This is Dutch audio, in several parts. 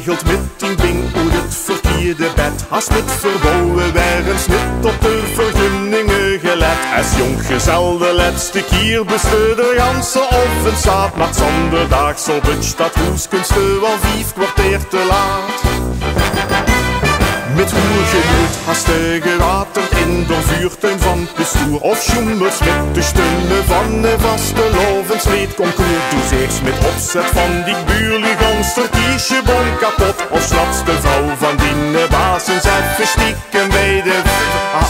geregeld met in bing uit het verkeerde bed. Haast met verbouwen werens niet op de vergunningen gelet. Als jonggezel de laatste keer besluit de ganse ochtendzaad. Maar zonderdaags op het stadhoeskunste wel 5 kwartier te laat. Met hoe gemoed hast de gewaterd in de vuurtuin van het bestuur. Of joemers met de steunen van de vaste lovensleed concours. Doe eerst met opzet van die buurligonster kies je bon kapot. Of slaps de vrouw van die bazen even stiekem bij de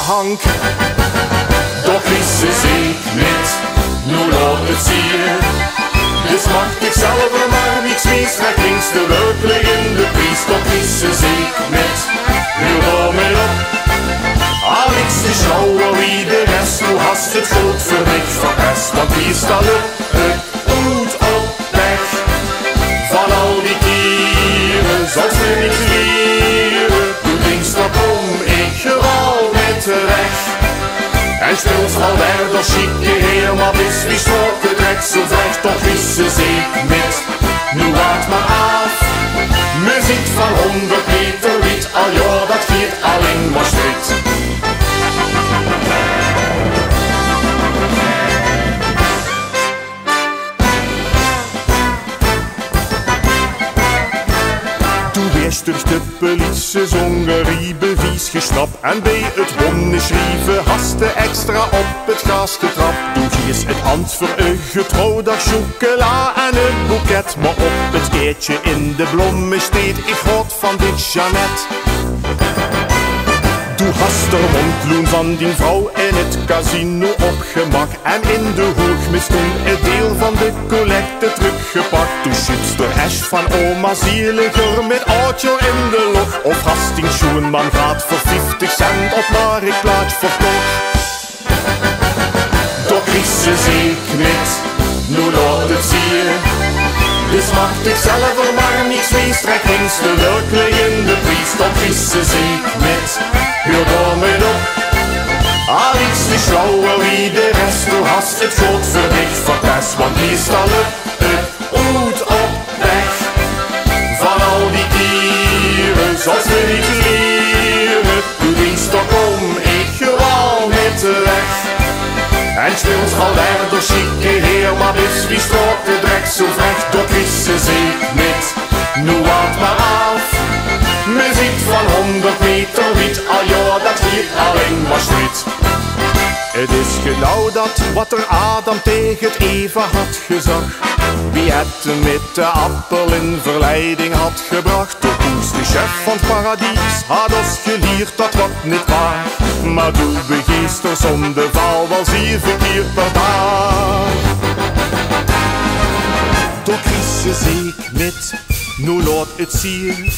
hank. Doch is ze zeek niet, nu laat het zien. Dus mag ik zelf er maar niks mis, trek links de werkelijk in de prijs. Toch is ze zeek niet, nu hou me op. Alex de schouwer wie de rest, hoe hast het goed verricht verpest. Want hier staat het goed op weg. Van al die kieren zal ze niks leren. Doe links dat om, ik geval met terecht. En speelt al verder chique heer, maar is wie stroken trekt zo vrecht. Toch is ze zeek niet, nu wacht maar af. Muziek van 100 meter wiet, al ja dat giet alleen maar strikt. Durch de politie zongerie bevies geschnapt. En bij het wonnen schrijven haste extra op het gas getrapt. Doe gies het hand voor een getrouwdag chocola en een boeket. Maar op het keertje in de bloemen steed ik hoort van dit Jeannette. Doe hast de mondloen van die vrouw in het casino opgemak. En in de hoogmis toen het deel van de collecte teruggepakt. Toen schützt de hash van oma zieliger met oudje in de log. Of Hastings Schoenman gaat voor 50 cent op marktplaats verkocht. Toch is ze zeek niet, nu laat het zien. Dus mag ik zelf er maar niks wees, trek links de werkelijk in de prijs. Toch is ze zeek niet, huur door me op. Alex de schouwer wie de rest, hoe hast het goed verricht verpest. Want die stallen het goed op weg. Van al die dieren zal ze niks leren. Doe dienst toch om, ik gewoon met terecht. En speelt al verder chique heer, maar is wie strookt de drek zo vrecht. Toch is ze zeek niet, nu wacht maar af. Muziek van 100 meter wiet, al ja dat hier alleen maar strijd. Het is genau dat wat er Adam tegen het Eva had gezegd. Wie het met de appel in verleiding had gebracht. De Poes, de chef van het paradies, had ons geleerd dat wat niet waar. Maar doe begeester zonder val wel 7 keer per dag. Toch is ze zeek niet, nu laat het zien.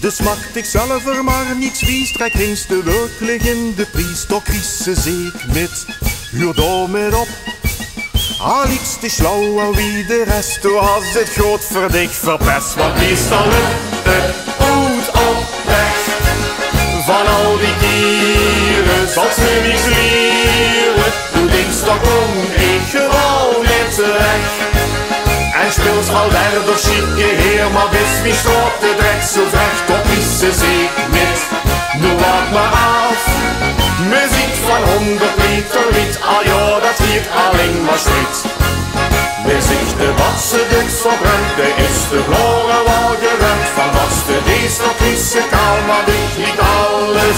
Dus mag ik zelf er maar niks wies, trek links de werkelijk in de prijs. Toch is ze zeek niet, huur door met op. Alex de schouwer wie de rest, hoe has het groot verdicht verpest. Want die stallen het goed op weg. Van al die dieren zal ze niks leren. Doe links toch om, ik gewoon net terecht. En speelt al verder chique heer, maar wist wie strookt de drek zo vrecht. Toch is ze zeek niet, nu wacht maar af. Muziek van 100 meter wiet, al ja dat hier alleen maar strijd. Wie zich de watse duks verbrennt, de is de gloren wel gerend. Van was de deze nog is ze kaal, maar dit niet alles.